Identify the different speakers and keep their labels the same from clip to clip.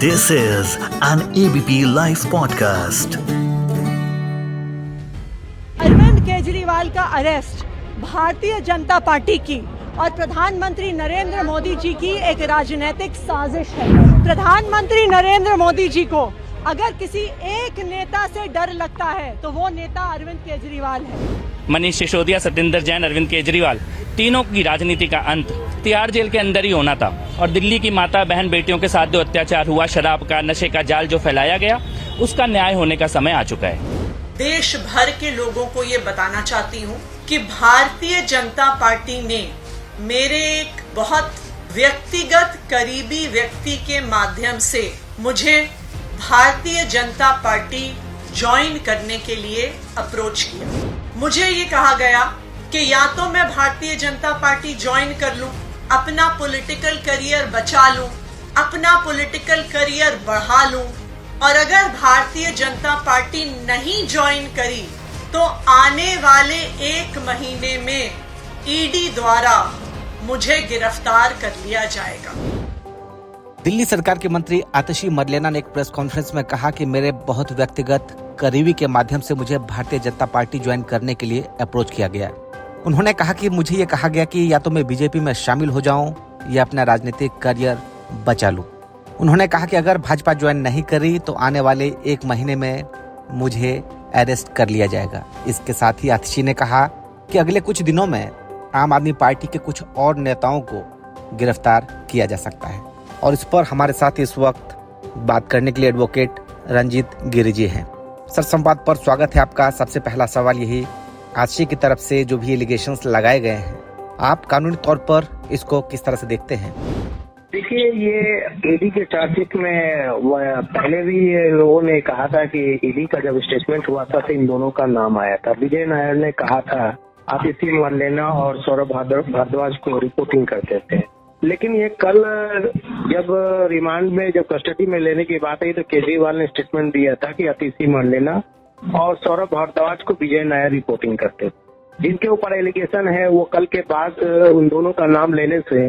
Speaker 1: This is an ABP Life podcast.
Speaker 2: Arvind Kejriwal का arrest Bharatiya Janata party की और प्रधानमंत्री नरेंद्र मोदी जी की एक राजनीतिक साजिश है। प्रधानमंत्री नरेंद्र मोदी जी को अगर किसी एक नेता से डर लगता है तो वो नेता अरविंद केजरीवाल है।
Speaker 3: मनीष सिसोदिया, सत्येंद्र जैन, अरविंद केजरीवाल, तीनों की राजनीति का अंत तिहाड़ जेल के अंदर ही होना था। और दिल्ली की माता बहन बेटियों के साथ जो अत्याचार हुआ, शराब का, नशे का जाल जो फैलाया गया, उसका न्याय होने का समय आ चुका है।
Speaker 2: देश भर के लोगों को ये बताना चाहती हूँ कि भारतीय जनता पार्टी ने मेरे एक बहुत व्यक्तिगत करीबी व्यक्ति के माध्यम से मुझे भारतीय जनता पार्टी ज्वाइन करने के लिए अप्रोच किया। मुझे ये कहा गया कि या तो मैं भारतीय जनता पार्टी ज्वाइन कर लूं, अपना पॉलिटिकल करियर बचा लूं, अपना पॉलिटिकल करियर बढ़ा लूं, और अगर भारतीय जनता पार्टी नहीं ज्वाइन करी तो आने वाले 1 महीने में ईडी द्वारा मुझे गिरफ्तार कर लिया जाएगा।
Speaker 4: दिल्ली सरकार के मंत्री आतिशी मरलेना ने एक प्रेस कॉन्फ्रेंस में कहा कि मेरे बहुत व्यक्तिगत करीबी के माध्यम से मुझे भारतीय जनता पार्टी ज्वाइन करने के लिए अप्रोच किया गया। उन्होंने कहा कि मुझे ये कहा गया कि या तो मैं बीजेपी में शामिल हो जाऊं या अपना राजनीतिक करियर बचा लूं। उन्होंने कहा कि अगर भाजपा ज्वाइन नहीं करी तो आने वाले 1 महीने में मुझे अरेस्ट कर लिया जाएगा। इसके साथ ही आतिशी ने कहा कि अगले कुछ दिनों में आम आदमी पार्टी के कुछ और नेताओं को गिरफ्तार किया जा सकता है। और इस पर हमारे साथ इस वक्त बात करने के लिए एडवोकेट रंजीत गिरी जी हैं। सर, संवाद पर स्वागत है आपका। सबसे पहला सवाल यही, आतिशी की तरफ से जो भी एलिगेशंस लगाए गए हैं, आप कानूनी तौर पर इसको किस तरह से देखते हैं?
Speaker 5: देखिए, ये ईडी के चार्जशीट में पहले भी लोगों ने कहा था कि ईडी का जब स्टेटमेंट हुआ था तो इन दोनों का नाम आया था। विजय नायर ने कहा था आतिशी मरलेना और सौरभ भारद्वाज को रिपोर्टिंग करते थे, लेकिन ये कल जब रिमांड में जब कस्टडी में लेने की बात आई तो केजरीवाल ने स्टेटमेंट दिया था कि आतिशी मरलेना और सौरभ भारद्वाज को विजय नायर रिपोर्टिंग करते थे। जिनके ऊपर एलिगेशन है वो कल के बाद उन दोनों का नाम लेने से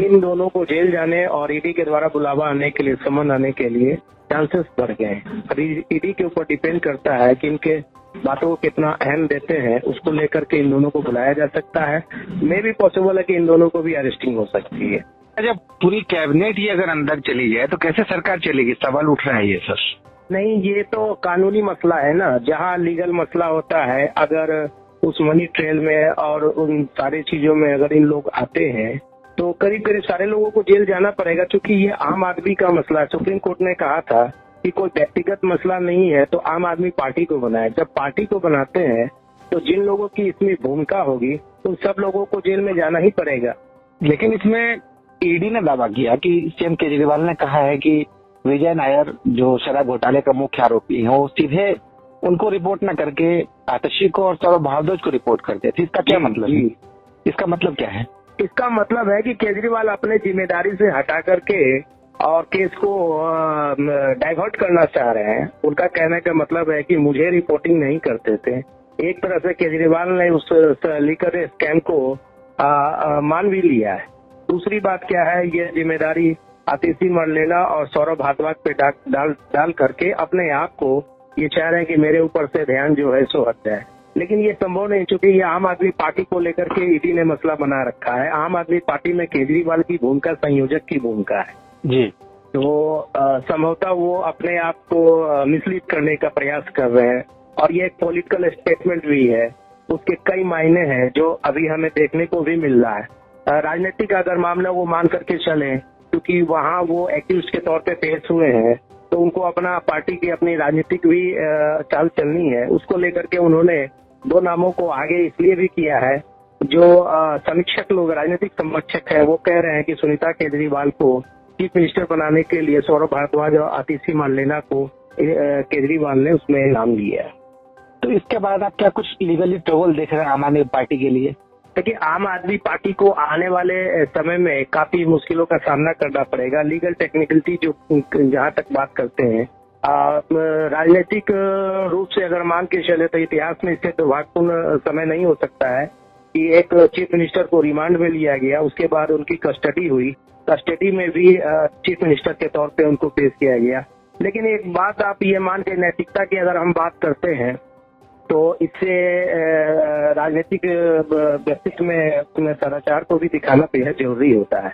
Speaker 5: इन दोनों को जेल जाने और ईडी के द्वारा बुलावा आने के लिए, समन आने के लिए चांसेस बढ़ गए। अभी ईडी के ऊपर डिपेंड करता है कि इनके बातों को कितना अहम देते हैं, उसको लेकर के इन दोनों को बुलाया जा सकता है। मे भी पॉसिबल है कि इन दोनों को भी अरेस्टिंग हो सकती है।
Speaker 6: जब पूरी कैबिनेट ही अगर अंदर चली जाए तो कैसे सरकार चलेगी? सवाल उठ रहा है ये सर।
Speaker 5: नहीं, ये तो कानूनी मसला है ना। जहाँ लीगल मसला होता है, अगर उस मनी ट्रेल में और उन सारी चीजों में अगर इन लोग आते हैं तो करीब करीब सारे लोगों को जेल जाना पड़ेगा, क्योंकि ये आम आदमी का मसला है। सुप्रीम कोर्ट ने कहा था कि कोई व्यक्तिगत मसला नहीं है तो आम आदमी पार्टी को बनाए। जब पार्टी को बनाते हैं तो जिन लोगों की इसमें भूमिका होगी उन सब लोगों को जेल में जाना ही पड़ेगा।
Speaker 6: लेकिन इसमें ईडी ने दावा किया कि सीएम केजरीवाल ने कहा है कि विजय नायर जो शराब घोटाले का मुख्य आरोपी है वो सीधे उनको रिपोर्ट न करके आतिशी को और सौरभ भारद्वाज को रिपोर्ट करते थे। इसका क्या मतलब है? इसका मतलब क्या है?
Speaker 5: इसका मतलब है कि केजरीवाल अपने जिम्मेदारी से हटा करके और केस को डाइवर्ट करना चाह रहे हैं। उनका कहने का मतलब है कि मुझे रिपोर्टिंग नहीं करते थे। एक तरह से केजरीवाल ने उस लिकर स्कैम को मान भी लिया है। दूसरी बात क्या है, ये जिम्मेदारी आतिशी मरलेना और सौरभ भारद्वाज पे डाल करके अपने आप को ये चाह रहे हैं कि मेरे ऊपर से ध्यान जो है सो हट जाए। लेकिन ये संभव नहीं, क्योंकि ये आम आदमी पार्टी को लेकर के ईडी ने मसला बना रखा है। आम आदमी पार्टी में केजरीवाल की भूमिका संयोजक की भूमिका है
Speaker 6: जी।
Speaker 5: तो संभवतः वो अपने आप को मिसलीड करने का प्रयास कर रहे हैं। और ये एक पॉलिटिकल स्टेटमेंट भी है, उसके कई मायने हैं जो अभी हमें देखने को भी मिल रहा है। राजनीतिक अगर मामला वो मान करके चले, क्योंकि वहाँ वो एक्यूज के तौर पे पेश हुए हैं, तो उनको अपना पार्टी की अपनी राजनीतिक भी चाल चलनी है। उसको लेकर के उन्होंने 2 नामों को आगे इसलिए भी किया है। जो समीक्षक लोग, राजनीतिक समीक्षक है, वो कह रहे हैं कि सुनीता केजरीवाल को चीफ मिनिस्टर बनाने के लिए सौरभ भारद्वाज और आतिशी मरलेना को केजरीवाल ने उसमें नाम लिया है।
Speaker 6: तो इसके बाद आप क्या कुछ लीगली ट्रबल देख रहे हैं आम आदमी पार्टी के लिए?
Speaker 5: देखिए, आम आदमी पार्टी को आने वाले समय में काफी मुश्किलों का सामना करना पड़ेगा। लीगल टेक्निकलिटी जो जहाँ तक बात करते हैं, राजनीतिक रूप से अगर मान के चले तो इतिहास में इससे दुर्भाग्यपूर्ण समय नहीं हो सकता है कि एक चीफ मिनिस्टर को रिमांड में लिया गया, उसके बाद उनकी कस्टडी हुई कस्टडी में भी चीफ मिनिस्टर के तौर पे उनको पेश किया गया। लेकिन एक बात आप ये मान के नैतिकता की अगर हम बात करते हैं तो इससे राजनीतिक व्यक्तित्व में सदाचार को भी दिखाना बेहद जरूरी होता है।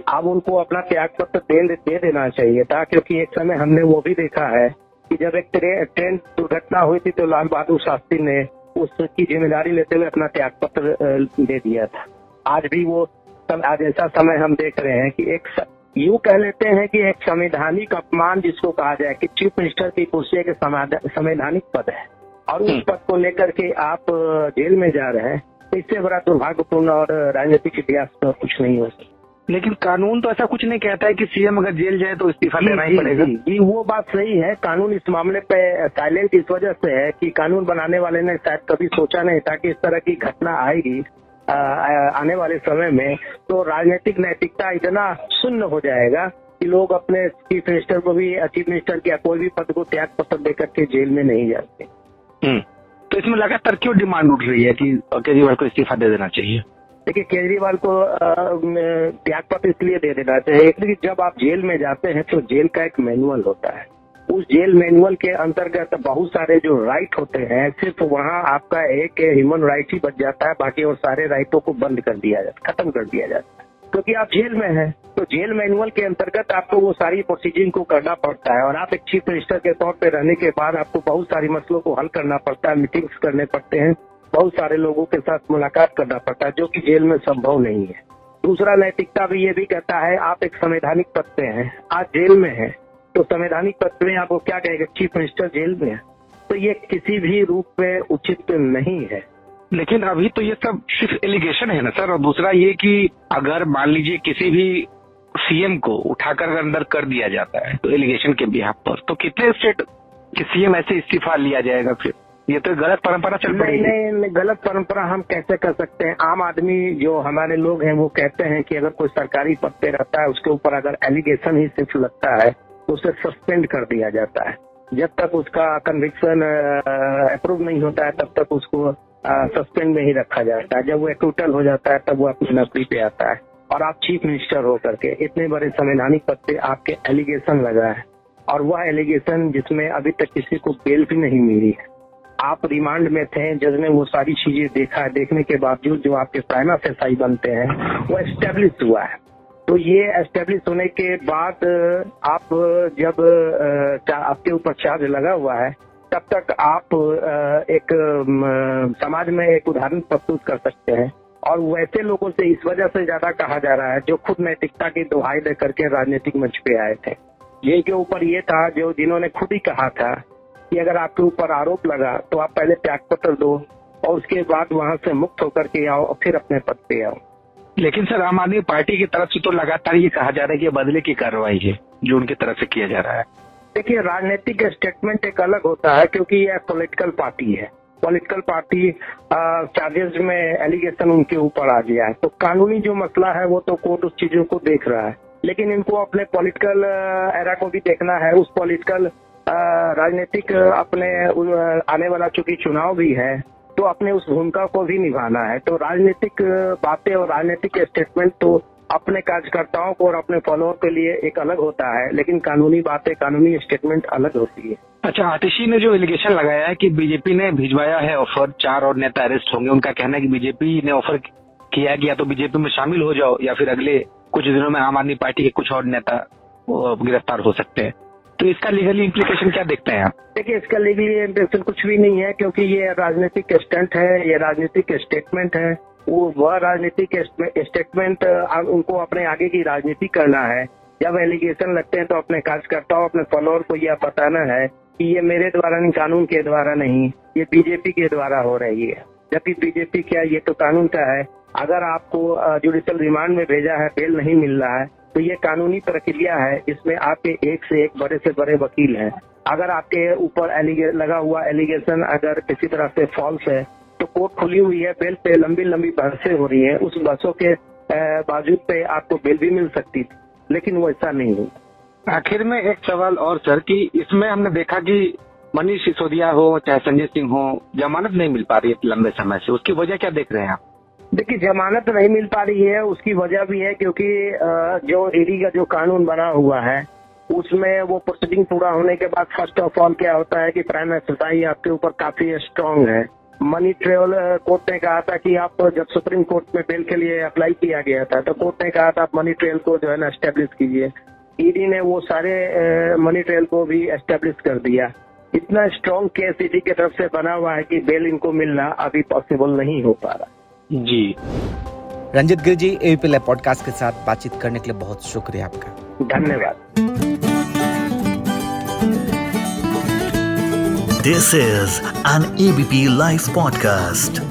Speaker 5: अब उनको अपना त्याग पत्र दे देना चाहिए था, क्योंकि एक समय हमने वो भी देखा है कि जब एक ट्रेन दुर्घटना हुई थी तो लाल बहादुर शास्त्री ने उसकी जिम्मेदारी लेते हुए अपना त्याग पत्र दे दिया था। आज भी वो आज ऐसा समय हम देख रहे हैं कि यूँ कह लेते हैं कि एक संवैधानिक अपमान जिसको कहा जाए कि चीफ मिनिस्टर की कुर्सी एक संवैधानिक पद है और उस पद को लेकर के आप जेल में जा रहे हैं, तो इससे बड़ा दुर्भाग्यपूर्ण और राजनीतिक इतिहास तो कुछ नहीं हो सकता।
Speaker 6: लेकिन कानून तो ऐसा कुछ नहीं कहता है कि सीएम अगर जेल जाए तो इस्तीफा देना ही पड़ेगा।
Speaker 5: जी, वो बात सही है। कानून इस मामले पे साइलेंट इस वजह से है कि कानून बनाने वाले ने शायद कभी सोचा नहीं था कि इस तरह की घटना आएगी आने वाले समय में, तो राजनीतिक नैतिकता इतना शून्य हो जाएगा कि लोग अपने चीफ मिनिस्टर को भी चीफ मिनिस्टर या कोई भी पद को त्याग पत्र देकर के जेल में नहीं जाते।
Speaker 6: तो इसमें लगातार क्यों डिमांड उठ रही है कि केजरीवाल को इस्तीफा दे देना चाहिए?
Speaker 5: देखिए, केजरीवाल को त्याग पत्र इसलिए दे देना चाहिए क्योंकि जब आप जेल में जाते हैं तो जेल का एक मैनुअल होता है। उस जेल मैनुअल के अंतर्गत बहुत सारे जो राइट होते हैं, सिर्फ वहाँ आपका एक ह्यूमन राइट ही बच जाता है, बाकी और सारे राइटों को बंद कर दिया जाता है, खत्म कर दिया जाता है, क्योंकि आप जेल में हैं। तो जेल मैनुअल के अंतर्गत आपको वो सारी प्रोसीजिंग को करना पड़ता है और आप एक चीफ मिनिस्टर के तौर पे रहने के बाद आपको बहुत सारी मसलों को हल करना पड़ता है, मीटिंग्स करने पड़ते हैं, बहुत सारे लोगों के साथ मुलाकात करना पड़ता है, जो कि जेल में संभव नहीं है। दूसरा, नैतिकता भी ये भी कहता है आप एक संवैधानिक पद पे हैं, आज जेल में हैं, तो संवैधानिक पद में आपको क्या कहेगा, चीफ मिनिस्टर जेल में है, तो ये किसी भी रूप में उचित नहीं है।
Speaker 6: लेकिन अभी तो ये सब सिर्फ एलिगेशन है ना सर। और दूसरा ये कि अगर मान लीजिए किसी भी सीएम को उठाकर अंदर कर दिया जाता है तो एलिगेशन के बिहाफ पर, तो कितने स्टेट के सीएम ऐसे इस्तीफा लिया जाएगा? फिर ये तो गलत परंपरा चल पड़ेगी।
Speaker 5: नहीं, गलत परंपरा हम कैसे कर सकते हैं? आम आदमी जो हमारे लोग हैं वो कहते हैं कि अगर कोई सरकारी पद पे रहता है उसके ऊपर अगर एलिगेशन ही सिर्फ लगता है तो उसे सस्पेंड कर दिया जाता है। जब तक उसका कन्विक्शन अप्रूव नहीं होता है तब तक उसको सस्पेंड में ही रखा जाता है। जब वो एक्विटल हो जाता है तब वो अपनी नौकरी पे आता है। और आप चीफ मिनिस्टर हो करके इतने बड़े संवैधानिक पद पे आपके एलिगेशन लगा है और वह एलिगेशन जिसमें अभी तक किसी को बेल भी नहीं मिली है। आप रिमांड में थे, जज ने वो सारी चीजें देखा है, देखने के बावजूद जो आपके प्राइमा फेसाई बनते हैं वो एस्टेब्लिश हुआ है। तो ये एस्टेब्लिश होने के बाद आप जब आपके ऊपर चार्ज लगा हुआ है तब तक आप एक समाज में एक उदाहरण प्रस्तुत कर सकते हैं। और वैसे लोगों से इस वजह से ज्यादा कहा जा रहा है जो खुद नैतिकता की दुहाई दे करके राजनीतिक मंच पे आए थे। ये के ऊपर ये था जो जिन्होंने खुद ही कहा था कि अगर आपके ऊपर आरोप लगा तो आप पहले त्यागपत्र दो और उसके बाद वहां से मुक्त होकर के आओ और फिर अपने पद पे आओ।
Speaker 6: लेकिन सर आम आदमी पार्टी की तरफ से तो लगातार ये कहा जा रहा है कि बदले की कार्रवाई है जो उनकी तरफ से किया जा रहा है।
Speaker 5: देखिए, राजनीतिक स्टेटमेंट एक अलग होता है क्योंकि यह पॉलिटिकल पार्टी है। पॉलिटिकल पार्टी चार्जेस में एलिगेशन उनके ऊपर आ गया है, तो कानूनी जो मसला है वो तो कोर्ट उस चीजों को देख रहा है, लेकिन इनको अपने पॉलिटिकल एरा को भी देखना है। उस पॉलिटिकल राजनीतिक अपने आने वाला चूंकि चुनाव भी है तो अपने उस भूमिका को भी निभाना है। तो राजनीतिक बातें और राजनीतिक स्टेटमेंट तो अपने कार्यकर्ताओं को और अपने फॉलोअर के लिए एक अलग होता है, लेकिन कानूनी बातें, कानूनी स्टेटमेंट अलग होती है।
Speaker 6: अच्छा, आतिशी ने जो एलिगेशन लगाया है कि बीजेपी ने भिजवाया है ऑफर, 4 और नेता अरेस्ट होंगे, उनका कहना है कि बीजेपी ने ऑफर किया गया तो बीजेपी में शामिल हो जाओ या फिर अगले कुछ दिनों में आम आदमी पार्टी के कुछ और नेता गिरफ्तार हो सकते हैं, तो इसका लीगली इम्प्लीकेशन क्या देखते हैं आप? देखिए,
Speaker 5: इसका लीगली इम्प्लीकेशन कुछ भी नहीं है क्योंकि ये राजनीतिक स्टंट है, ये राजनीतिक स्टेटमेंट है। वह राजनीतिक स्टेटमेंट उनको अपने आगे की राजनीति करना है। जब एलिगेशन लगते हैं तो अपने कार्यकर्ताओं, अपने फॉलोअर को यह बताना है कि ये मेरे द्वारा नहीं, कानून के द्वारा नहीं, ये बीजेपी के द्वारा हो रही है। जबकि बीजेपी क्या, ये तो कानून का है। अगर आपको जुडिशियल रिमांड में भेजा है, बेल नहीं मिल रहा है, तो ये कानूनी प्रक्रिया है, इसमें आपके एक से एक बड़े से बड़े वकील हैं। अगर आपके ऊपर लगा हुआ एलिगेशन अगर किसी तरह से फॉल्स है तो कोर्ट खुली हुई है, बेल पे लंबी लंबी बहसें हो रही है। उस बहसों के बावजूद पे आपको बेल भी मिल सकती थी, लेकिन वो ऐसा नहीं हुआ।
Speaker 6: आखिर में एक सवाल और सर, कि इसमें हमने देखा कि मनीष सिसोदिया हो चाहे संजय सिंह हो, जमानत नहीं मिल पा रही है लंबे समय से, उसकी वजह क्या देख रहे हैं आप?
Speaker 5: देखिए, जमानत नहीं मिल पा रही है, उसकी वजह भी है क्योंकि जो ईडी का जो कानून बना हुआ है उसमें वो प्रोसीडिंग पूरा होने के बाद फर्स्ट ऑफ ऑल क्या होता है कि प्राइम एक्सरसाइज आपके ऊपर काफी स्ट्रांग है। मनी ट्रेवल कोर्ट ने कहा था कि आप जब सुप्रीम कोर्ट में बेल के लिए अप्लाई किया गया था तो कोर्ट ने कहा था आप मनी ट्रेल को जो है ना एस्टेब्लिश कीजिए। ईडी ने वो सारे मनी ट्रेल को भी एस्टेब्लिश कर दिया। इतना स्ट्रांग केस ईडी की तरफ से बना हुआ है कि बेल इनको मिलना अभी पॉसिबल नहीं हो पा रहा।
Speaker 6: जी
Speaker 4: रंजित गिर जी, एबीपी लाइव पॉडकास्ट के साथ बातचीत करने के लिए बहुत शुक्रिया आपका।
Speaker 5: धन्यवाद।
Speaker 1: This is an ABP Live podcast.